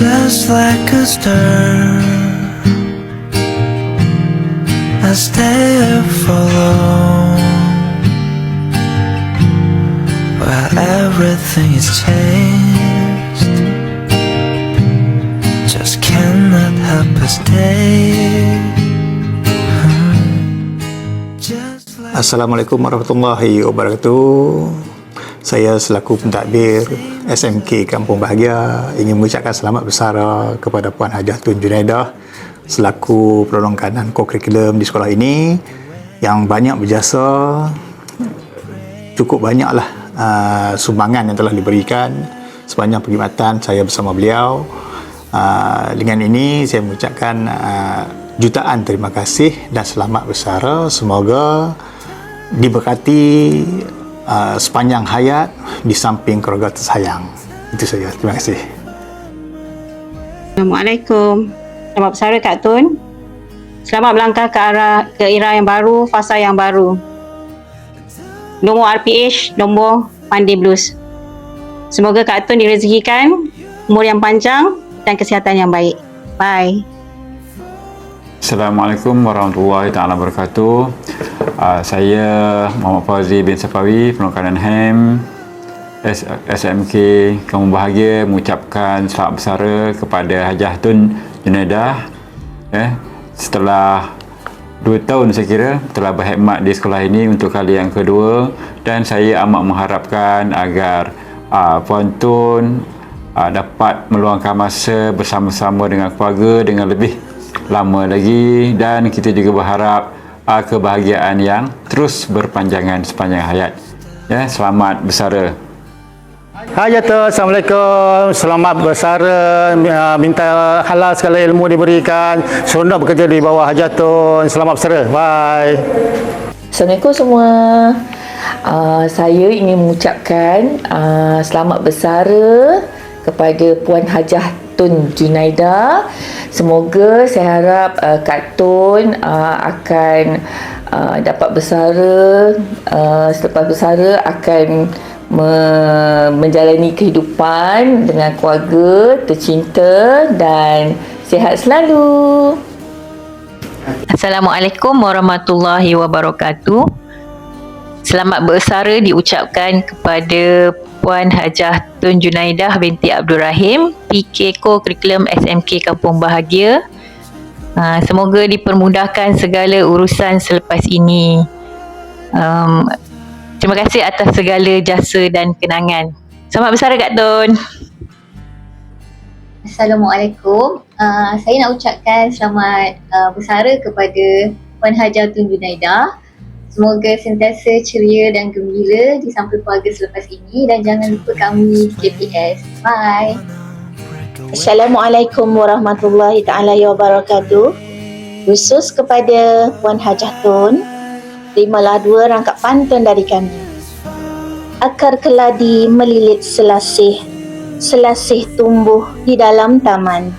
Just like a star, I stay here for long, while everything is changed. Just cannot help but stay. Assalamualaikum warahmatullahi wabarakatuh. Saya selaku pentadbir SMK Kampung Bahagia ingin mengucapkan selamat bersara kepada Puan Hajah Tun Junaidah selaku penolong kanan co-curriculum di sekolah ini yang banyak berjasa. Cukup banyaklah sumbangan yang telah diberikan sepanjang perkhidmatan saya bersama beliau. Dengan ini saya mengucapkan jutaan terima kasih dan selamat bersara. Semoga diberkati sepanjang hayat di samping keluarga tersayang. Itu saja. Terima kasih. Assalamualaikum. Selamat bersara Kak Tun. Selamat melangkah ke era yang baru, fasa yang baru. Nombor RPH, nombor Pandey Blues. Semoga Kak Tun direzekikan umur yang panjang dan kesihatan yang baik. Bye. Assalamualaikum warahmatullahi taala wabarakatuh. Saya Muhammad Fauzi bin Safawi, penolong kanan HEM SMK Kampung Bahagia, mengucapkan selamat bersara kepada Hajah Tun Junaidah. Setelah 2 tahun saya kira telah berkhidmat di sekolah ini untuk kali yang kedua, dan saya amat mengharapkan agar Puan Tun dapat meluangkan masa bersama-sama dengan keluarga dengan lebih lama lagi, dan kita juga berharap kebahagiaan yang terus berpanjangan sepanjang hayat. Selamat bersara. Hajah Tun, Assalamualaikum. Selamat bersara. Minta halal segala ilmu diberikan. Seronok bekerja di bawah Hajah Tun. Selamat bersara. Bye. Assalamualaikum semua. Saya ingin mengucapkan selamat bersara kepada Puan Hajah Tun Junaidah. Semoga saya harap Kak Tun akan dapat bersara, selepas bersara akan menjalani kehidupan dengan keluarga tercinta dan sihat selalu. Assalamualaikum warahmatullahi wabarakatuh. Selamat bersara diucapkan kepada Puan Hajah Tun Junaidah binti Abdul Rahim, PK Co-Curriculum SMK Kampung Bahagia. Semoga dipermudahkan segala urusan selepas ini. Terima kasih atas segala jasa dan kenangan. Selamat bersara Kak Tun. Assalamualaikum. Saya nak ucapkan selamat bersara kepada Puan Hajah Tun Junaidah. Semoga sentiasa ceria dan gembira di samping keluarga selepas ini, dan jangan lupa kami di KPS. Bye. Assalamualaikum warahmatullahi taala wabarakatuh. Khusus kepada Puan Hajah Tun, terimalah 2 rangkap pantun dari kami. Akar keladi melilit selasih, selasih tumbuh di dalam taman.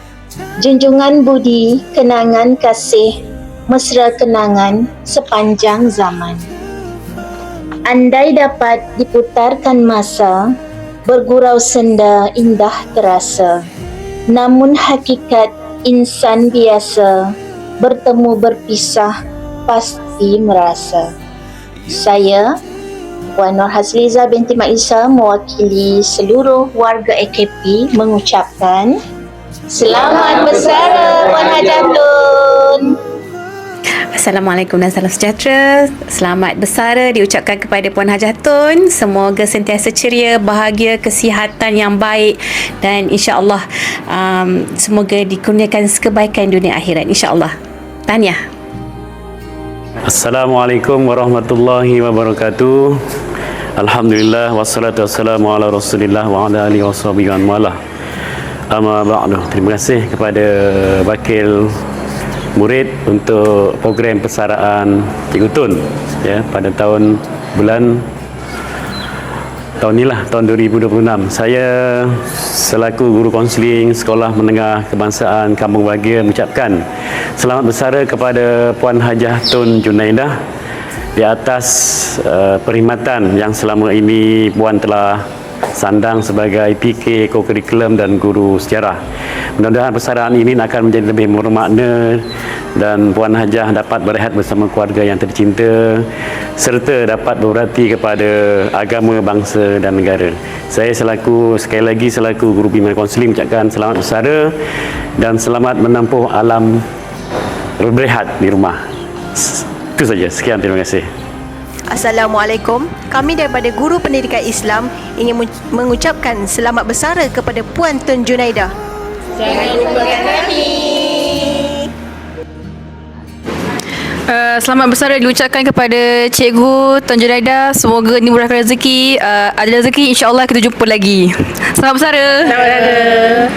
Junjungan budi, kenangan kasih, mesra kenangan sepanjang zaman. Andai dapat diputarkan masa, bergurau senda indah terasa. Namun hakikat insan biasa, bertemu berpisah pasti merasa. Saya, Puan Nur Hazliza binti Mak Isa, mewakili seluruh warga AKP mengucapkan selamat bersara Puan Hajah Tun. Assalamualaikum dan salam sejahtera. Selamat bersara diucapkan kepada Puan Hajah Tun. Semoga sentiasa ceria, bahagia, kesihatan yang baik, dan insya-Allah semoga dikurniakan kebaikan dunia akhirat insya-Allah. Tahniah. Assalamualaikum warahmatullahi wabarakatuh. Alhamdulillah wassalatu wassalamu ala Rasulillah wa ala alihi washabihi wa man amma ba'du. Terima kasih kepada wakil murid untuk program persaraan Cikgu Tun pada tahun inilah tahun 2026. Saya selaku guru kaunseling Sekolah Menengah Kebangsaan Kampung Bahagia mengucapkan selamat bersara kepada Puan Hajah Tun Junaidah di atas perkhidmatan yang selama ini Puan telah sandang sebagai PK Co-Curriculum dan guru sejarah. Mudah-mudahan persaraan ini akan menjadi lebih bermakna dan Puan Hajah dapat berehat bersama keluarga yang tercinta serta dapat berbakti kepada agama, bangsa dan negara. Saya sekali lagi selaku Guru Bimbingan Kaunseling ucapkan selamat bersara dan selamat menempuh alam berehat di rumah. Itu saja. Sekian, terima kasih. Assalamualaikum. Kami daripada Guru Pendidikan Islam ingin mengucapkan selamat bersara kepada Puan Tun Junaidah. Jangan lupakan kami. Selamat bersara diucapkan kepada Cikgu Tun Junaidah. Semoga dimurahkan rezeki. Ada rezeki, insya-Allah kita jumpa lagi. Selamat bersara. Selamat bersara.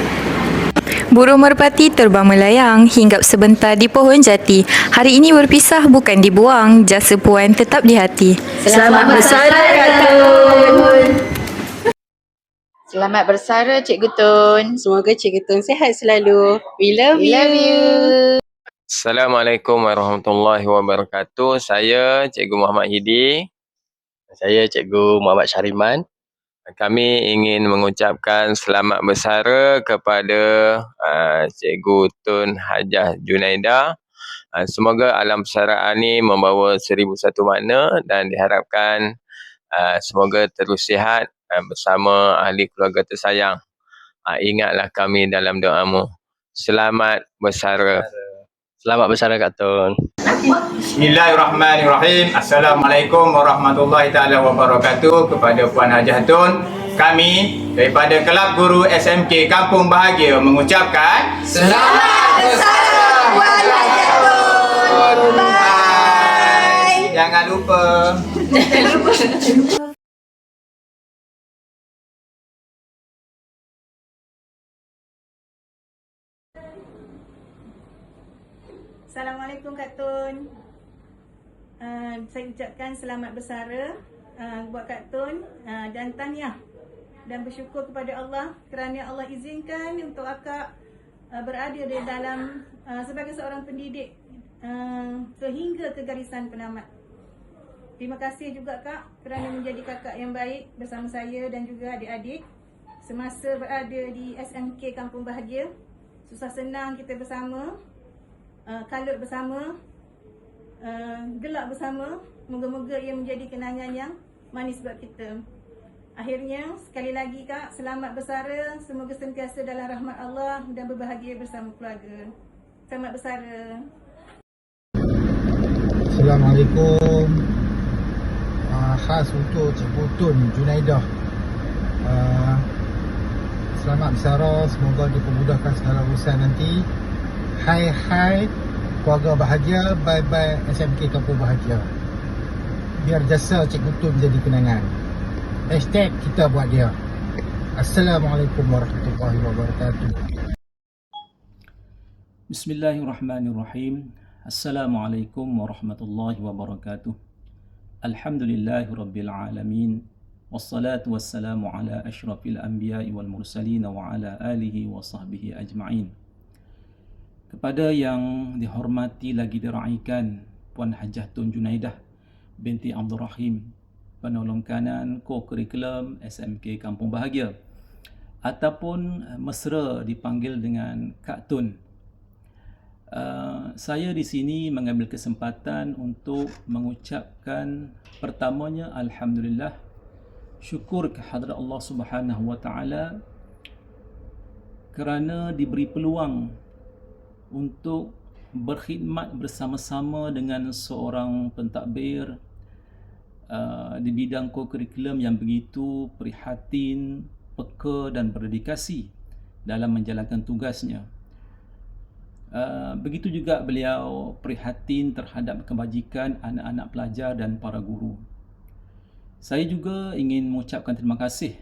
Burung merpati terbang melayang, hinggap sebentar di pohon jati. Hari ini berpisah bukan dibuang, jasa Puan tetap di hati. Selamat bersara, Kak Tun. Selamat bersara, Cikgu Tun. Semoga Cikgu Tun sihat selalu. We love you. Assalamualaikum warahmatullahi wabarakatuh. Saya Cikgu Muhammad Hidi. Saya Cikgu Muhammad Syariman. Kami ingin mengucapkan selamat bersara kepada Cikgu Tun Hajah Junaidah. Semoga alam persaraan ini membawa 1001 makna dan diharapkan semoga terus sihat bersama ahli keluarga tersayang. Ingatlah kami dalam doamu. Selamat bersara. Selamat bersara, Kak Tun. Bismillahirrahmanirrahim. Assalamualaikum warahmatullahi taala wabarakatuh. Kepada Puan Hajah Tun, kami daripada Kelab Guru SMK Kampung Bahagia mengucapkan Selamat bersara, Puan Hajah Tun. Bye. Jangan lupa. Assalamualaikum Kak Tun. Saya ucapkan selamat bersara buat Kak Tun dan tahniah dan bersyukur kepada Allah kerana Allah izinkan untuk akak berada di dalam sebagai seorang pendidik sehingga ke garisan penamat. Terima kasih juga Kak kerana menjadi kakak yang baik bersama saya dan juga adik-adik semasa berada di SMK Kampung Bahagia. Susah senang kita bersama, kalut bersama, gelak bersama. Moga-moga ia menjadi kenangan yang manis buat kita. Akhirnya, sekali lagi Kak, selamat bersara. Semoga sentiasa dalam rahmat Allah dan berbahagia bersama keluarga. Selamat bersara. Assalamualaikum. Khas untuk Cikgu Tun Junaidah. Selamat bersara. Semoga dipermudahkan segala urusan nanti. Hai keluarga bahagia, bye SMK Kampung Bahagia. Biar jasa Cikgu Tun jadi kenangan. Hashtag kita buat dia. Assalamualaikum warahmatullahi wabarakatuh. Bismillahirrahmanirrahim. Assalamualaikum warahmatullahi wabarakatuh. Alhamdulillahi rabbil alamin. Wassalatu wassalamu ala ashrafil anbiya'i wal mursalin wa ala alihi wa sahbihi ajma'in. Kepada yang dihormati lagi diraikan Puan Hajah Tun Junaidah binti Abdul Rahim, penolong kanan co-curriculum SMK Kampung Bahagia, ataupun mesra dipanggil dengan Kak Tun. Saya di sini mengambil kesempatan untuk mengucapkan pertamanya alhamdulillah, syukur kehadrat Allah Subhanahu wa taala kerana diberi peluang untuk berkhidmat bersama-sama dengan seorang pentadbir di bidang co-curriculum yang begitu prihatin, peka dan berdedikasi dalam menjalankan tugasnya. Begitu juga beliau prihatin terhadap kebajikan anak-anak pelajar dan para guru. Saya juga ingin mengucapkan terima kasih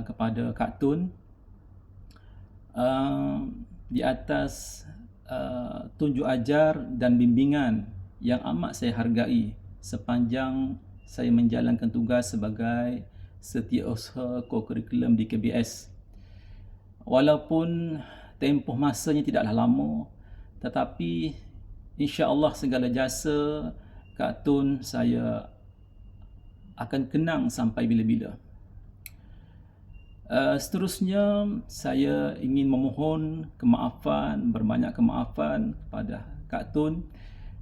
kepada Kak Tun di atas tunjuk ajar dan bimbingan yang amat saya hargai sepanjang saya menjalankan tugas sebagai setiausaha co-curriculum di KBS. Walaupun tempoh masanya tidaklah lama, tetapi insya-Allah segala jasa Kak Tun saya akan kenang sampai bila-bila. Seterusnya, saya ingin memohon kemaafan, berbanyak kemaafan kepada Kak Tun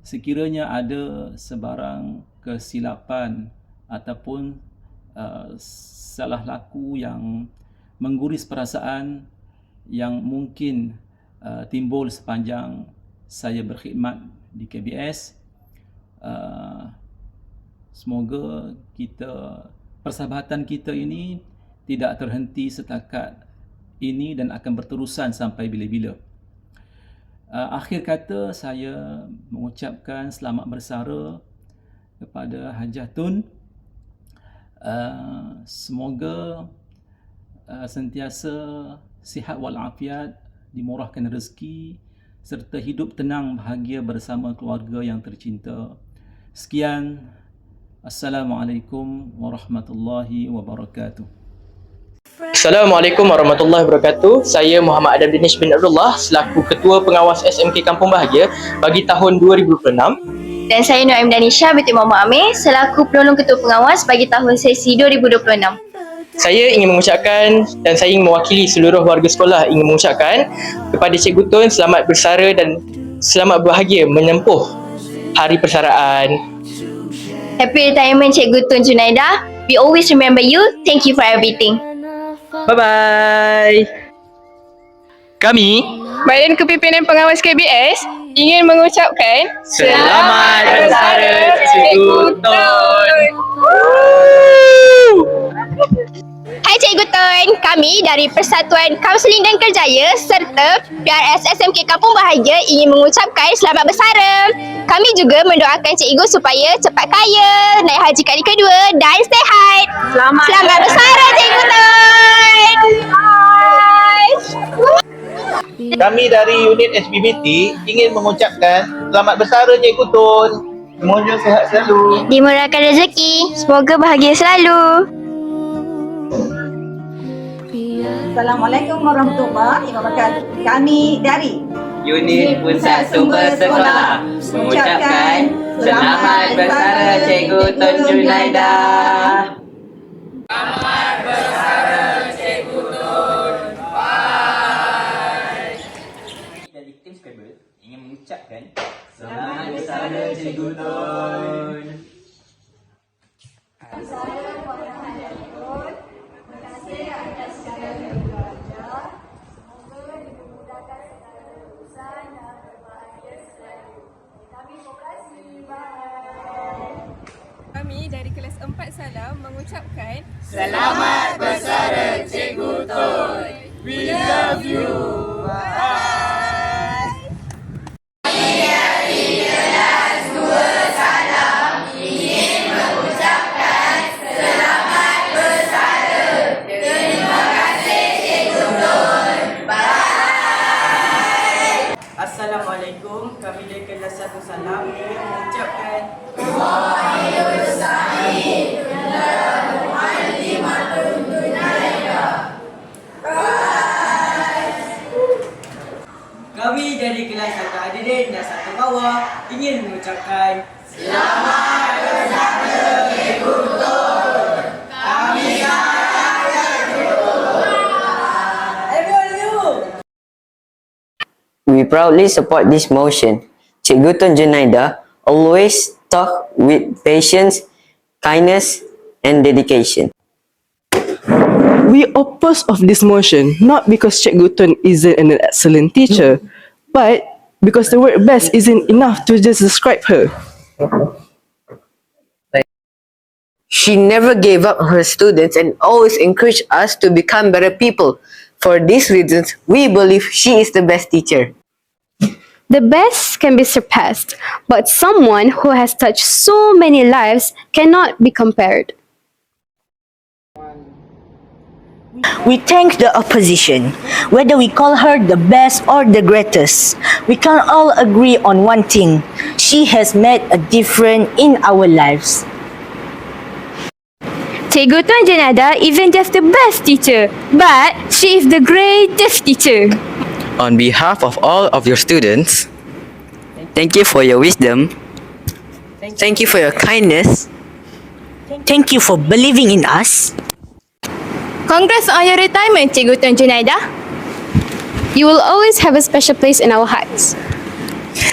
sekiranya ada sebarang kesilapan ataupun salah laku yang mengguris perasaan yang mungkin timbul sepanjang saya berkhidmat di KBS. Semoga persahabatan kita ini tidak terhenti setakat ini dan akan berterusan sampai bila-bila. Akhir kata, saya mengucapkan selamat bersara kepada Hajah Tun. Semoga sentiasa sihat walafiat, dimurahkan rezeki serta hidup tenang bahagia bersama keluarga yang tercinta. Sekian. Assalamualaikum warahmatullahi wabarakatuh. Assalamualaikum warahmatullahi wabarakatuh. Saya Muhammad Adam Danish bin Abdullah selaku Ketua Pengawas SMK Kampung Bahagia bagi tahun 2026. Dan saya Noaim Danisha binti Muhammad Amir selaku Penolong Ketua Pengawas bagi tahun sesi 2026. Saya ingin mengucapkan dan saya ingin mewakili seluruh warga sekolah ingin mengucapkan kepada Cikgu Tun selamat bersara dan selamat bahagia menempuh hari persaraan. Happy retirement Cikgu Tun Junaida. We always remember you. Thank you for everything. Bye-bye. Kami, Badan Kepimpinan Pengawas KBS ingin mengucapkan selamat bersara Cikgu Tun. Hai Cikgu Tun, kami dari Persatuan Kaunseling dan Kerjaya serta PRS SMK Kampung Bahagia ingin mengucapkan selamat bersara. Kami juga mendoakan Cikgu supaya cepat kaya, naik haji kali kedua dan sihat. Selamat bersara Cikgu Tun. Bye. Kami dari unit SBBT ingin mengucapkan selamat bersara Cikgu Tun. Semoga sihat selalu. Dimurahkan rezeki, semoga bahagia selalu. Assalamualaikum warahmatullahi wabarakatuh. Kami dari Unit Pusat Sumber Sekolah mengucapkan selamat bersara Cikgu Tun Junaida. Selamat bersara Cikgu Tun. Bye. Dari tim Scrabble ingin mengucapkan selamat bersara Cikgu Tun. Saya Puan Hajah Tun. Terima kasih atas segala belajar. Semoga dimudahkan segala urusan dan berbahagia selalu. Kami koperasi. Bye. Kami dari kelas 4 Salam mengucapkan Selamat bersara Cikgu Tun. We love you. Bye. Assalamualaikum, kami dari kelas 1 Salam ingin mengucapkan kami dari kelas 1 Hadirin dan 1 Bawah ingin mengucapkan selamat bersara Cikgu Tun. Kami We proudly support this motion. Cikgu Tun Junaida always talk with patience, kindness, and dedication. We oppose of this motion not because Cikgu Tun isn't an excellent teacher, but because the word best isn't enough to just describe her. She never gave up on her students and always encouraged us to become better people. For these reasons, we believe she is the best teacher. The best can be surpassed, but someone who has touched so many lives cannot be compared. We thank the opposition. Whether we call her the best or the greatest, we can all agree on one thing. She has made a difference in our lives. Cikgu Tun Junaida isn't just the best teacher, but she is the greatest teacher. On behalf of all of your students, thank you for your wisdom. Thank you for your kindness. Thank you for believing in us. Congrats on your retirement, Cikgu Tun Junaidah. You will always have a special place in our hearts.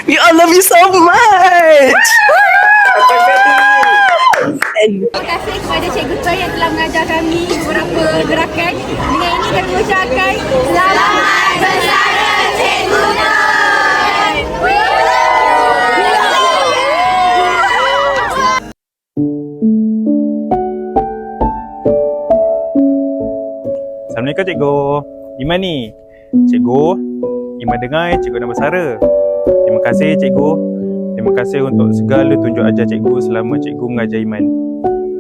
We all love you so much. Terima kasih kepada Cikgu Tun yang telah mengajar kami beberapa gerakan. Dengan ini kami ucapkan selamat bersara Cikgu Tun. Assalamualaikum Cikgu. Iman ni. Cikgu, Iman dengar Cikgu nama Sara. Terima kasih Cikgu. Terima kasih untuk segala tunjuk ajar Cikgu selama Cikgu mengajar Iman.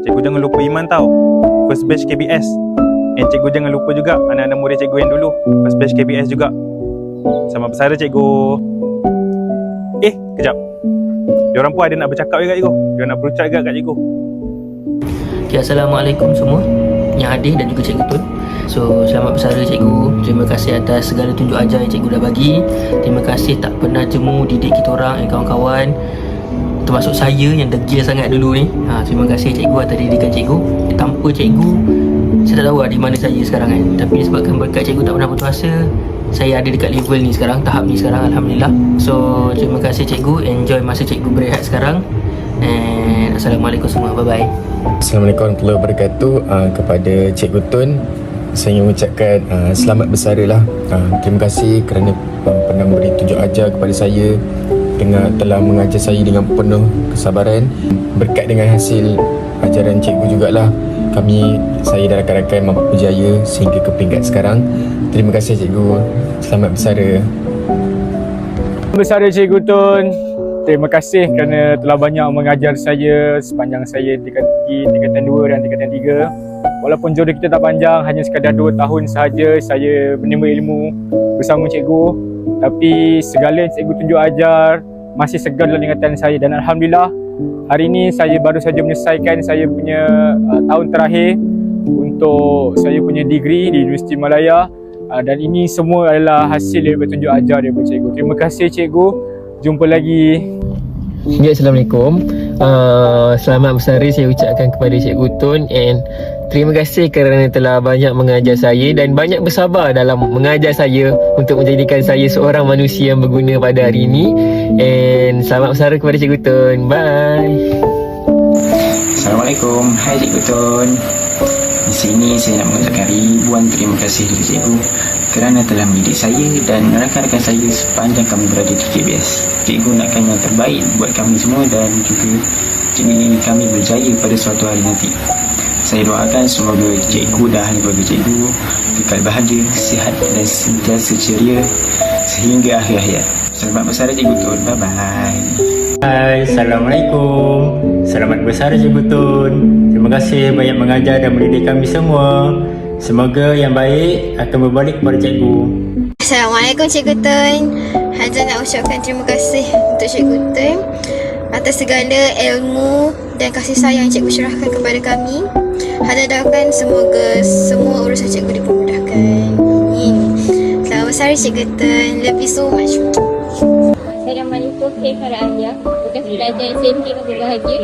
Cikgu jangan lupa Iman tau. First batch KBS. And Cikgu jangan lupa juga anak-anak murid Cikgu yang dulu. First batch KBS juga. Selamat bersara Cikgu. Kejap. Diorang pun ada nak bercakap juga Cikgu. Diorang nak berucap juga kat Cikgu. Okay, Assalamualaikum semua yang hadir dan juga Cikgu Tun. So, selamat bersara Cikgu. Terima kasih atas segala tunjuk ajar yang Cikgu dah bagi. Terima kasih tak pernah jemu didik kita orang dan kawan-kawan. Termasuk saya yang degil sangat dulu ni. Terima kasih Cikgu atas didikan Cikgu. Tanpa Cikgu, saya tak tahu di mana saya sekarang kan. Tapi disebabkan berkat Cikgu tak pernah putus asa, saya ada dekat level ni sekarang, tahap ni sekarang, Alhamdulillah. So, terima kasih Cikgu. Enjoy masa Cikgu berehat sekarang. And Assalamualaikum semua. Bye-bye. Assalamualaikum warahmatullahi wabarakatuh. Kepada Cikgu Tun, saya ingin mengucapkan selamat bersara lah. Terima kasih kerana pernah memberi tunjuk ajar kepada saya, telah mengajar saya dengan penuh kesabaran. Berkat dengan hasil ajaran Cikgu jugalah saya dan rakan-rakan mampu berjaya sehingga ke peringkat sekarang. Terima kasih Cikgu. Selamat bersara. Bersara Cikgu Tun. Terima kasih kerana telah banyak mengajar saya sepanjang saya tingkatan 2 dan tingkatan 3. Walaupun jodoh kita tak panjang, hanya sekadar 2 tahun sahaja saya menimba ilmu bersama Cikgu. Tapi segala Cikgu tunjuk ajar masih segar dalam ingatan saya. Dan Alhamdulillah, hari ini saya baru saja menyelesaikan saya punya tahun terakhir untuk saya punya degree di Universiti Malaya. Dan ini semua adalah hasil daripada tunjuk ajar daripada Cikgu. Terima kasih Cikgu. Jumpa lagi. Ya, Assalamualaikum. Selamat bersara saya ucapkan kepada Cikgu Tun, and terima kasih kerana telah banyak mengajar saya dan banyak bersabar dalam mengajar saya untuk menjadikan saya seorang manusia yang berguna pada hari ini. And selamat bersara kepada Cikgu Tun. Bye. Assalamualaikum. Hai Cikgu Tun. Di sini saya nak mengucapkan ribuan terima kasih kepada Cikgu kerana telah mendidik saya dan rakan-rakan saya sepanjang kami berada di KBS. Cikgu nakkan yang terbaik buat kami semua dan juga Cikgu ingin kami berjaya pada suatu hari nanti. Saya doakan semoga Cikgu dan ahli keluarga Cikgu kekal bahagia, sihat dan sentiasa ceria sehingga akhir hayat. Selamat bersara Cikgu Tun. Bye-bye. Hai, Assalamualaikum. Selamat bersara Cikgu Tun. Terima kasih banyak mengajar dan mendidik kami semua. Semoga yang baik akan berbalik kepada Cikgu. Assalamualaikum Cikgu Tun. Haja nak ucapkan terima kasih untuk Cikgu Tun atas segala ilmu dan kasih sayang Cikgu curahkan kepada kami. Haja doakan semoga semua urusan Cikgu dipermudahkan. Amin. Selamat bersara Cikgu Tun. Love you so much. Assalamualaikum Farahia. Bekas pelajar SMK kami bahagia.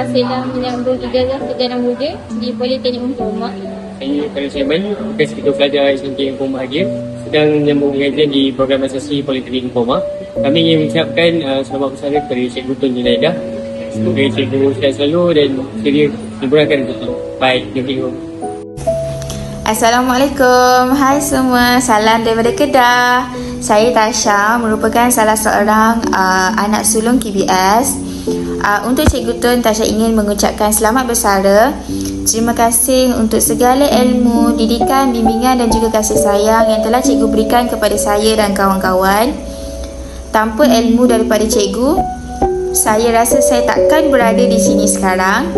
Sedang menyambung ijazah sarjana muda di Politeknik Umpur Mak. Saya Khalil Syaiban, bekas ketua pelajar SMK Umpur Bahagia, sedang menyambung pengajian di program asasi Politeknik Umpur Mak. Kami ingin mengucapkan selamat bersara kepada Cikgu Tun Junaidah. Semoga Cikgu sihat selalu dan ceria hiburankan rezeki. Baik, Cikgu. Assalamualaikum. Hai semua. Salam daripada Kedah. Saya Tasha, merupakan salah seorang anak sulung KBS. Untuk Cikgu Tun, Tasha ingin mengucapkan selamat bersara. Terima kasih untuk segala ilmu, didikan, bimbingan dan juga kasih sayang yang telah Cikgu berikan kepada saya dan kawan-kawan. Tanpa ilmu daripada Cikgu, saya rasa saya takkan berada di sini sekarang.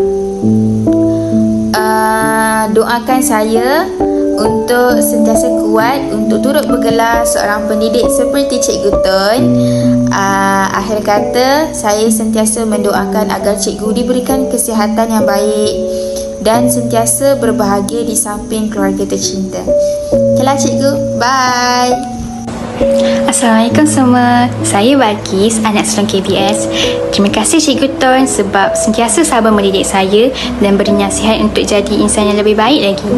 Doakan saya untuk sentiasa kuat untuk turut bergelar seorang pendidik seperti Cikgu Tun. Akhir kata, saya sentiasa mendoakan agar Cikgu diberikan kesihatan yang baik dan sentiasa berbahagia di samping keluarga tercinta. Okeylah Cikgu, bye. Assalamualaikum semua. Saya Balkis, anak sulung KBS. Terima kasih Cikgu Tun sebab sentiasa sabar mendidik saya dan beri nasihat untuk jadi insan yang lebih baik lagi.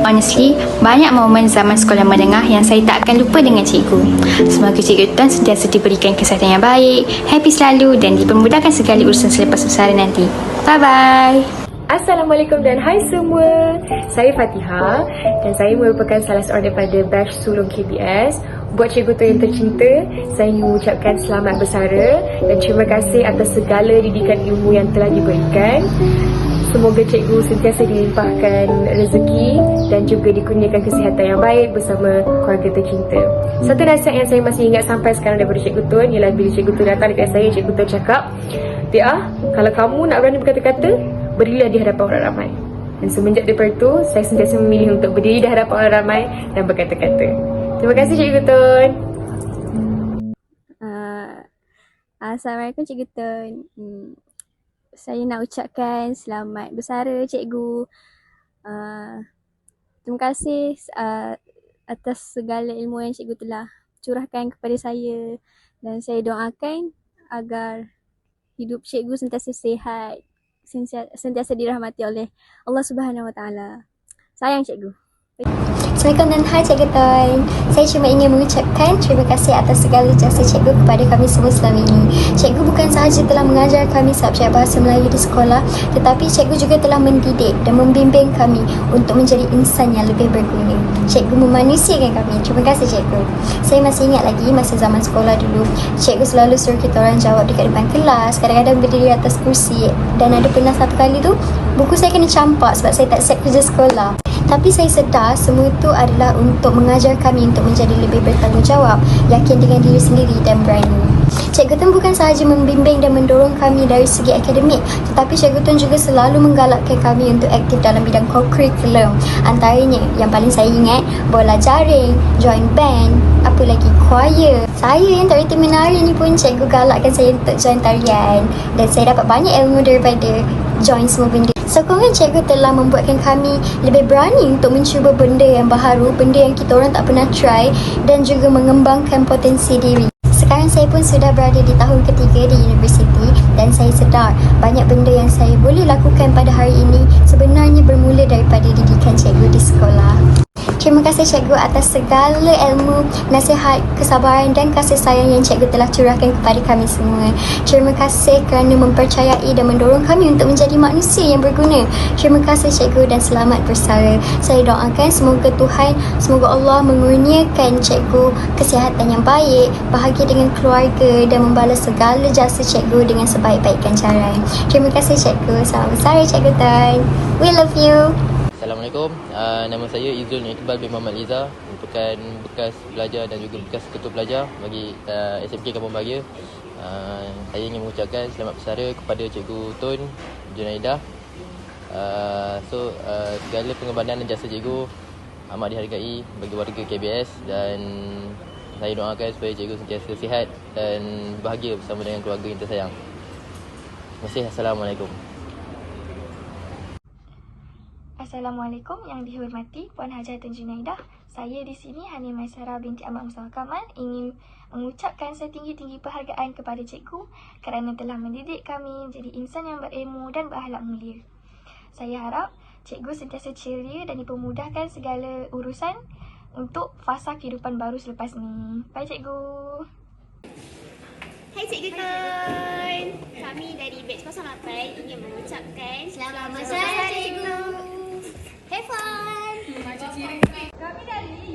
Honestly, banyak momen zaman sekolah menengah yang saya tak akan lupa dengan cikgu. Semoga Cikgu Tun sentiasa diberikan kesihatan yang baik, happy selalu dan dipermudahkan segala urusan selepas besar nanti. Bye-bye. Assalamualaikum dan hai semua. Saya Fatihah dan saya merupakan salah seorang daripada batch sulung KBS. Buat Cikgu Tun yang tercinta, saya ingin mengucapkan selamat bersara dan terima kasih atas segala didikan ilmu yang telah diberikan. Semoga cikgu sentiasa dilimpahkan rezeki dan juga dikurniakan kesihatan yang baik bersama keluarga tercinta. Satu nasihat yang saya masih ingat sampai sekarang daripada Cikgu Tun ialah bila Cikgu Tun datang dekat saya, Cikgu Tun cakap, "Tia, kalau kamu nak berani berkata-kata, berilah di hadapan orang ramai." Dan semenjak daripada itu, saya sentiasa memilih untuk berdiri di hadapan orang ramai dan berkata-kata. Terima kasih Cikgu Tun. Assalamualaikum Cikgu Tun. Saya nak ucapkan selamat bersara Cikgu. Terima kasih atas segala ilmu yang Cikgu telah curahkan kepada saya dan saya doakan agar hidup Cikgu sentiasa sihat, sentiasa dirahmati oleh Allah Subhanahu Wa Taala. Sayang Cikgu. Assalamualaikum dan hai Cikgu Tun. Saya cuma ingin mengucapkan terima kasih atas segala jasa Cikgu kepada kami semua selama ini. Cikgu bukan sahaja telah mengajar kami subjek bahasa Melayu di sekolah, tetapi Cikgu juga telah mendidik dan membimbing kami untuk menjadi insan yang lebih berguna. Cikgu memanusiakan kami. Terima kasih Cikgu. Saya masih ingat lagi masa zaman sekolah dulu, Cikgu selalu suruh kita orang jawab dekat depan kelas, kadang-kadang berdiri atas kursi, dan ada pernah satu kali tu buku saya kena campak sebab saya tak siap kerja sekolah. Tapi saya sedar semua itu adalah untuk mengajar kami untuk menjadi lebih bertanggungjawab, yakin dengan diri sendiri dan berani. Cikgu Tun bukan sahaja membimbing dan mendorong kami dari segi akademik, tetapi Cikgu Tun juga selalu menggalakkan kami untuk aktif dalam bidang co-curriculum. Antaranya yang paling saya ingat, bola jaring, join band, apa lagi, choir. Saya yang tak reti menari ni pun Cikgu galakkan saya untuk join tarian dan saya dapat banyak ilmu daripada join semua benda. Sokongan Cikgu telah membuatkan kami lebih berani untuk mencuba benda yang baharu, benda yang kita orang tak pernah try dan juga mengembangkan potensi diri. Sekarang saya pun sudah berada di tahun ketiga di universiti dan saya sedar banyak benda yang saya boleh lakukan pada hari ini sebenarnya bermula daripada didikan Cikgu di sekolah. Terima kasih Cikgu atas segala ilmu, nasihat, kesabaran dan kasih sayang yang Cikgu telah curahkan kepada kami semua. Terima kasih kerana mempercayai dan mendorong kami untuk menjadi manusia yang berguna. Terima kasih Cikgu dan selamat bersara. Saya doakan semoga Tuhan, semoga Allah mengurniakan Cikgu kesihatan yang baik, bahagia dengan keluarga dan membalas segala jasa Cikgu dengan sebaik-baik ganjaran. Terima kasih Cikgu. Selamat bersara Cikgu Tun. We love you. Assalamualaikum, nama saya Izul Iqbal bin Muhammad Liza, merupakan bekas pelajar dan juga bekas ketua pelajar bagi SMK Kampung Bahagia. Saya ingin mengucapkan selamat bersara kepada Cikgu Tun Junaidah. Segala pengorbanan dan jasa Cikgu amat dihargai bagi warga KBS dan saya doakan supaya Cikgu sentiasa sihat dan bahagia bersama dengan keluarga yang tersayang. Terima kasih. Assalamualaikum. Assalamualaikum yang dihormati Puan Hajar Tun Junaidah. Saya di sini Hani Maisara binti Ahmad Mustafa Kamal ingin mengucapkan setinggi-tinggi penghargaan kepada cikgu kerana telah mendidik kami menjadi insan yang berilmu dan berakhlak mulia. Saya harap cikgu sentiasa ceria dan dipermudahkan segala urusan untuk fasa kehidupan baru selepas ni. Bye cikgu. Hai Cikgu Tun. Kami dari batch 08 ingin mengucapkan selamat bersara Cikgu. Have fun. Kami dari